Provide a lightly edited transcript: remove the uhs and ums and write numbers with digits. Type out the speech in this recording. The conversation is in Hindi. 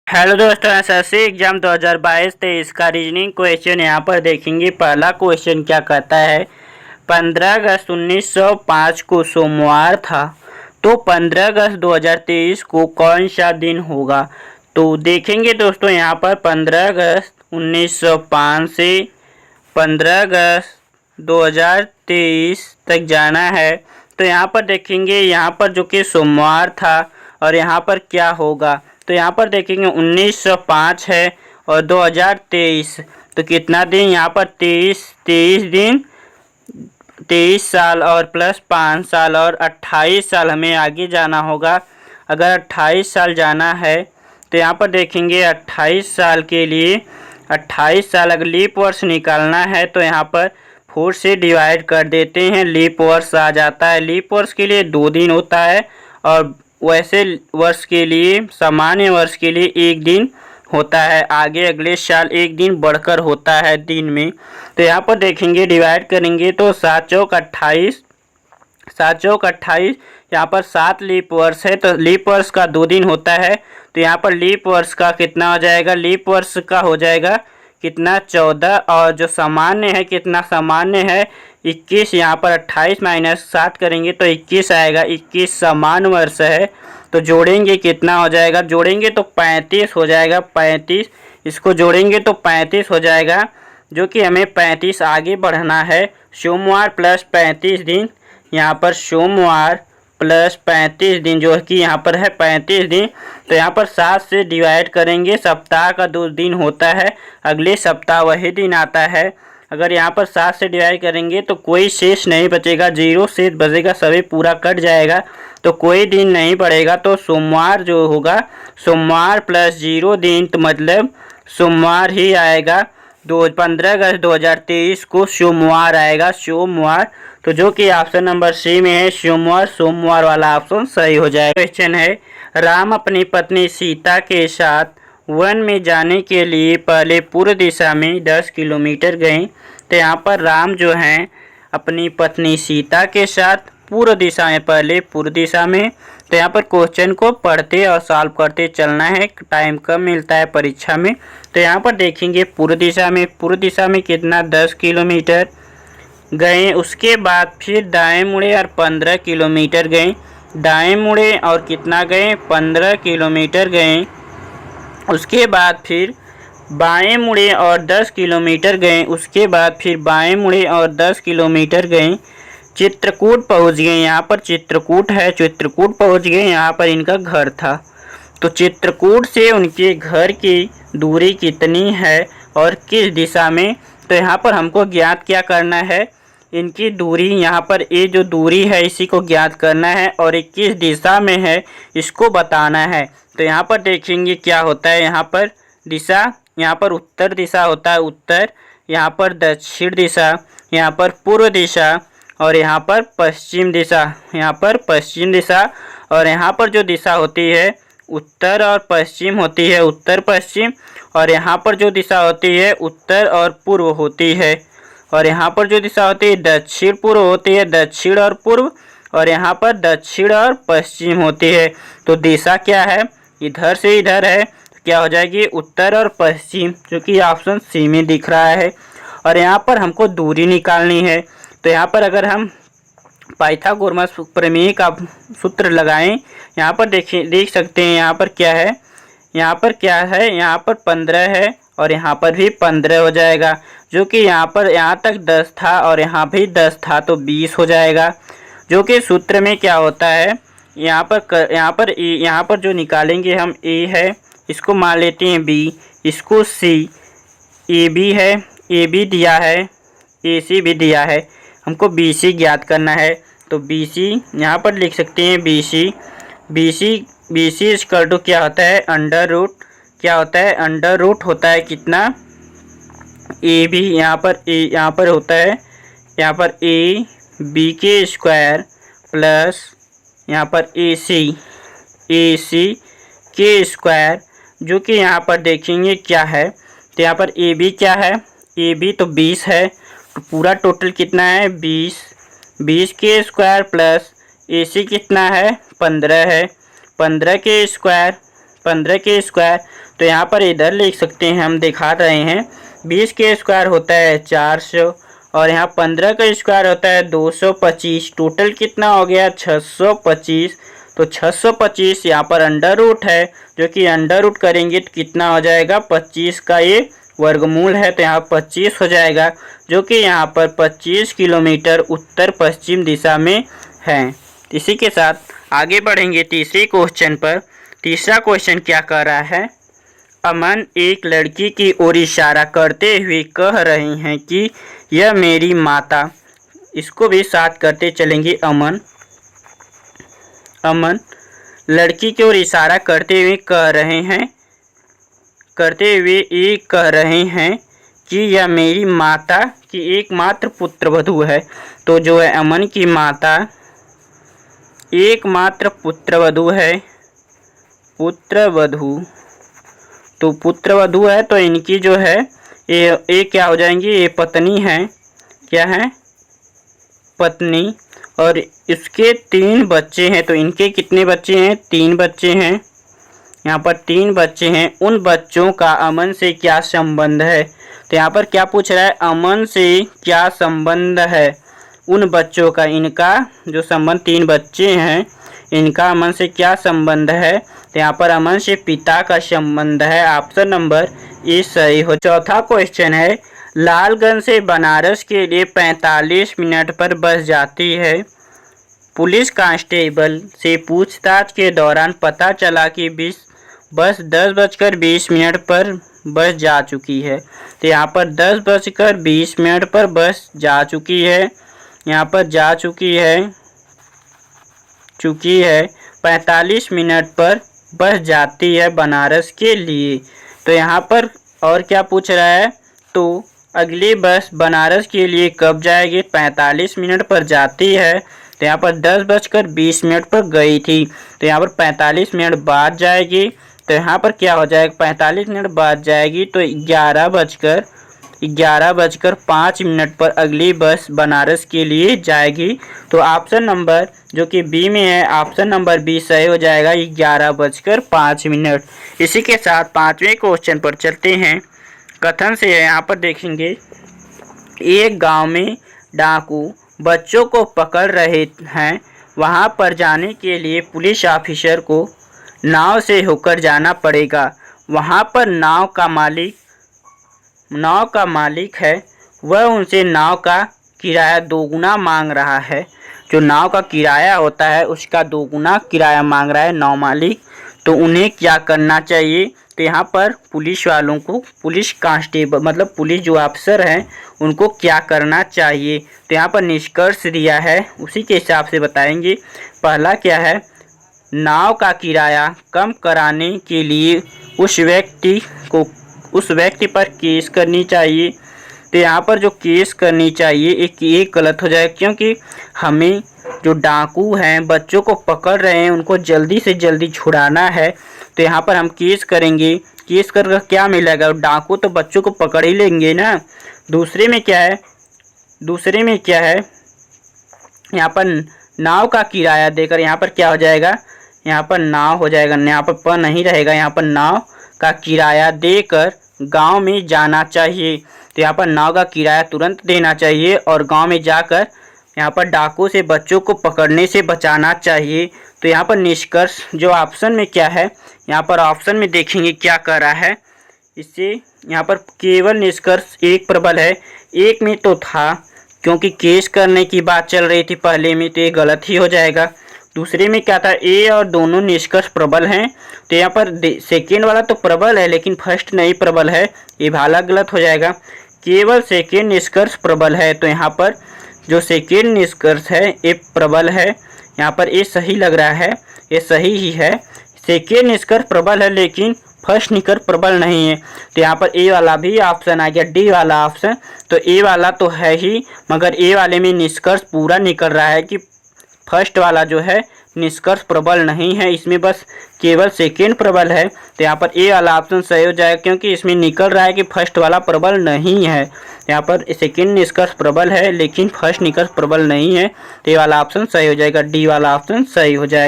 हेलो दोस्तों, एसएससी एग्जाम 2022-23 का रीजनिंग क्वेश्चन यहाँ पर देखेंगे। पहला क्वेश्चन क्या कहता है, 15 अगस्त 1905 को सोमवार था, तो 15 अगस्त 2023 को कौन सा दिन होगा। तो देखेंगे दोस्तों, यहाँ पर 15 अगस्त 1905 से 15 अगस्त 2023 तक जाना है। तो यहाँ पर देखेंगे, यहाँ पर जो कि सोमवार था और यहाँ पर क्या होगा। तो यहाँ पर देखेंगे 1905 है और 2023, तो कितना दिन यहाँ पर 23 दिन, 23 साल और प्लस 5 साल और 28 साल हमें आगे जाना होगा। अगर 28 साल जाना है तो यहाँ पर देखेंगे 28 साल के लिए 28 साल अगर लीप वर्ष निकालना है तो यहाँ पर 4 से डिवाइड कर देते हैं, लीप वर्ष आ जाता है। लीप वर्ष के लिए 2 दिन होता है और वैसे वर्ष के लिए, सामान्य वर्ष के लिए 1 दिन होता है। आगे अगले साल 1 दिन बढ़कर होता है दिन में। तो यहाँ पर देखेंगे डिवाइड करेंगे तो 7 चौक 28, 7 चौक 28, यहाँ पर 7 लीप वर्ष है तो लीप वर्ष का 2 दिन होता है। तो यहाँ पर लीप वर्ष का कितना हो जाएगा, लीप वर्ष का हो जाएगा कितना 14, और जो सामान्य है कितना सामान्य है 21। यहाँ पर 28 माइनस 7 करेंगे तो 21 आएगा, 21 सामान्य वर्ष है। तो जोड़ेंगे कितना हो जाएगा, जोड़ेंगे तो 35 हो जाएगा, 35, इसको जोड़ेंगे तो 35 हो जाएगा, जो कि हमें 35 आगे बढ़ना है। सोमवार प्लस 35 दिन, यहाँ पर सोमवार प्लस 35 दिन जो कि यहाँ पर है 35 दिन। तो यहाँ पर 7 से डिवाइड करेंगे, सप्ताह का 2 दिन होता है, अगले सप्ताह वही दिन आता है। अगर यहाँ पर 7 से डिवाइड करेंगे तो कोई शेष नहीं बचेगा, 0 शेष बचेगा, सभी पूरा कट जाएगा तो कोई दिन नहीं पड़ेगा। तो सोमवार जो होगा, सोमवार प्लस 0 दिन, तो मतलब सोमवार ही आएगा। 15 अगस्त 2023 को सोमवार आएगा, सोमवार। तो जो कि ऑप्शन नंबर सी में है सोमवार, सोमवार वाला ऑप्शन सही हो जाएगा। क्वेश्चन है, राम अपनी पत्नी सीता के साथ वन में जाने के लिए पहले पूर्व दिशा में 10 किलोमीटर गए। तो यहाँ पर राम जो हैं अपनी पत्नी सीता के साथ पूर्व दिशा में, पहले पूर्व दिशा में। तो यहाँ पर क्वेश्चन को पढ़ते और सॉल्व करते चलना है, टाइम कम मिलता है परीक्षा में। तो यहाँ पर देखेंगे पूर्व दिशा में, पूर्व दिशा में कितना 10 किलोमीटर गए। उसके बाद फिर दाएं मुड़े और 15 किलोमीटर गए, दाएं मुड़े और कितना गए 15 किलोमीटर गए। उसके बाद फिर बाएं मुड़े और 10 किलोमीटर गए, उसके बाद फिर बाएं मुड़े और 10 किलोमीटर गए। चित्रकूट पहुंच गए, यहाँ पर चित्रकूट है, चित्रकूट पहुंच गए, यहाँ पर इनका घर था। तो चित्रकूट से उनके घर की दूरी कितनी है और किस दिशा में। तो यहाँ पर हमको ज्ञात क्या करना है, इनकी दूरी, यहाँ पर ये जो दूरी है इसी को ज्ञात करना है और ये किस दिशा में है इसको बताना है। तो यहाँ पर देखेंगे क्या होता है, यहाँ पर दिशा, यहाँ पर उत्तर दिशा होता है, उत्तर, यहाँ पर दक्षिण दिशा, यहाँ पर पूर्व दिशा और यहाँ पर पश्चिम दिशा, यहाँ पर पश्चिम दिशा। और यहाँ पर जो दिशा होती है उत्तर और पश्चिम होती है, उत्तर पश्चिम। और यहाँ पर जो दिशा होती है उत्तर और पूर्व होती है। और यहाँ पर जो दिशा होती है दक्षिण पूर्व होती है, दक्षिण और पूर्व। और यहाँ पर दक्षिण और पश्चिम होती है। तो दिशा क्या है, इधर से इधर है, तो क्या हो जाएगी उत्तर और पश्चिम, जो कि ऑप्शन सी में दिख रहा है। और यहाँ पर हमको दूरी निकालनी है। तो यहाँ पर अगर हम पाइथागोरस प्रमेय का सूत्र लगाएं, यहाँ पर देख सकते हैं यहाँ पर क्या है, यहाँ पर क्या है, यहाँ पर 15 है और यहाँ पर भी 15 हो जाएगा, जो कि यहाँ पर यहाँ तक 10 था और यहाँ भी 10 था तो 20 हो जाएगा। जो कि सूत्र में क्या होता है, यहाँ पर जो निकालेंगे हम ए है, इसको मान लेते हैं बी, इसको सी, ए बी है, ए बी दिया है, ए सी भी दिया है, हमको बी सी ज्ञात करना है। तो बी सी यहाँ पर लिख सकते हैं, बी सी इक्वल टू क्या होता है, अंडर रूट, क्या होता है अंडर रूट होता है कितना, ए बी, यहाँ पर होता है, यहाँ पर ए बी के स्क्वायर प्लस यहाँ पर ए सी के स्क्वायर, जो कि यहाँ पर देखेंगे क्या है। तो यहाँ पर ए बी क्या है, ए बी तो 20 है, तो पूरा टोटल कितना है 20 के स्क्वायर प्लस ए सी कितना है 15 है, 15 के स्क्वायर तो यहाँ पर इधर लिख सकते हैं, हम दिखा रहे हैं 20 के स्क्वायर होता है 400 और यहाँ 15 का स्क्वायर होता है 225। टोटल कितना हो गया 625। तो 625 यहाँ पर अंडर रूट है, जो कि अंडर रूट करेंगे तो कितना हो जाएगा 25 का ये वर्गमूल है, तो यहाँ 25 हो जाएगा, जो कि यहाँ पर 25 किलोमीटर उत्तर पश्चिम दिशा में है। इसी के साथ आगे बढ़ेंगे तीसरे क्वेश्चन पर। तीसरा क्वेश्चन क्या कह रहा है, अमन एक लड़की की ओर इशारा करते हुए कह रहे हैं कि यह मेरी माता। इसको भी साथ करते चलेंगे। अमन लड़की की ओर इशारा करते हुए कह रहे हैं कि यह मेरी माता की एकमात्र पुत्रवधू है। तो जो है अमन की माता एकमात्र पुत्रवधू है, तो पुत्रवधू है, तो इनकी जो है ये क्या हो जाएंगी, ये पत्नी है। क्या है, पत्नी। और इसके 3 बच्चे हैं, तो इनके कितने बच्चे हैं, 3 बच्चे हैं। यहाँ पर 3 बच्चे हैं। उन बच्चों का अमन से क्या संबंध है। तो यहाँ पर क्या पूछ रहा है, अमन से क्या संबंध है उन बच्चों का। इनका जो संबंध 3 बच्चे हैं, इनका अमन से क्या संबंध है। तो यहाँ पर अमन से पिता का संबंध है। ऑप्शन नंबर ए सही हो। चौथा क्वेश्चन है, लालगंज से बनारस के लिए 45 मिनट पर बस जाती है। पुलिस कांस्टेबल से पूछताछ के दौरान पता चला कि बस 10:20 पर बस जा चुकी है। तो यहाँ पर 10:20 पर बस जा चुकी है। यहाँ पर जा चुकी है 45 मिनट पर बस जाती है बनारस के लिए। तो यहाँ पर और क्या पूछ रहा है, तो अगली बस बनारस के लिए कब जाएगी। 45 मिनट पर जाती है, तो यहाँ पर 10:20 पर गई थी, तो यहाँ पर 45 मिनट बाद जाएगी। तो यहाँ पर क्या हो जाएगा, 45 मिनट बाद जाएगी, तो 11:05 पर अगली बस बनारस के लिए जाएगी। तो ऑप्शन नंबर जो कि बी में है, ऑप्शन नंबर बी सही हो जाएगा, 11:05। इसी के साथ 5वें क्वेश्चन पर चलते हैं। कथन से है, यहाँ पर देखेंगे, एक गांव में डाकू बच्चों को पकड़ रहे हैं। वहां पर जाने के लिए पुलिस ऑफिसर को नाव से होकर जाना पड़ेगा। वहां पर नाव का मालिक है, वह उनसे नाव का किराया 2 गुना मांग रहा है। जो नाव का किराया होता है उसका 2 गुना किराया मांग रहा है नाव मालिक। तो उन्हें क्या करना चाहिए। तो यहाँ पर पुलिस वालों को, पुलिस कांस्टेबल मतलब पुलिस जो अफसर हैं, उनको क्या करना चाहिए। तो यहाँ पर निष्कर्ष दिया है, उसी के हिसाब से बताएंगे। पहला क्या है, नाव का किराया कम कराने के लिए उस व्यक्ति पर केस करनी चाहिए। तो यहाँ पर जो केस करनी चाहिए एक गलत हो जाए, क्योंकि हमें जो डाकू हैं बच्चों को पकड़ रहे हैं उनको जल्दी से जल्दी छुड़ाना है। तो यहाँ पर हम केस करेंगे। केस कर क्या मिलेगा, डाकू तो बच्चों को पकड़ ही लेंगे ना। दूसरे में क्या है, यहाँ पर नाव का किराया देकर यहाँ पर क्या हो जाएगा, यहाँ पर नाव हो जाएगा, यहाँ पर नहीं रहेगा, यहाँ पर नाव का किराया देकर गांव में जाना चाहिए। तो यहाँ पर नाव का किराया तुरंत देना चाहिए और गांव में जाकर यहाँ पर डाकू से बच्चों को पकड़ने से बचाना चाहिए। तो यहाँ पर निष्कर्ष जो ऑप्शन में क्या है, यहाँ पर ऑप्शन में देखेंगे क्या कर रहा है। इससे यहाँ पर केवल निष्कर्ष एक प्रबल है, एक में तो था क्योंकि केस करने की बात चल रही थी पहले में, तो ये गलत ही हो जाएगा। दूसरे में क्या था, ए और दोनों निष्कर्ष प्रबल हैं। तो यहाँ पर सेकेंड वाला तो प्रबल है लेकिन फर्स्ट नहीं प्रबल है, ये भाला गलत हो जाएगा। केवल सेकेंड निष्कर्ष प्रबल है, तो यहाँ पर जो सेकेंड निष्कर्ष है ये प्रबल है। यहाँ पर ये सही लग रहा है, ये सही ही है। सेकेंड निष्कर्ष प्रबल है लेकिन फर्स्ट निष्कर्ष प्रबल नहीं है। तो यहाँ पर ए वाला भी ऑप्शन आ गया, डी वाला ऑप्शन। तो ए वाला तो है ही, मगर ए वाले में निष्कर्ष पूरा निकल रहा है कि फर्स्ट वाला जो है निष्कर्ष प्रबल नहीं है, इसमें बस केवल सेकेंड प्रबल है। तो यहाँ पर ए वाला ऑप्शन सही हो जाएगा, क्योंकि इसमें निकल रहा है कि फर्स्ट वाला प्रबल नहीं है। यहाँ पर सेकेंड निष्कर्ष प्रबल है लेकिन फर्स्ट निष्कर्ष प्रबल नहीं है, तो ये वाला ऑप्शन सही हो जाएगा, डी वाला ऑप्शन सही हो जाएगा।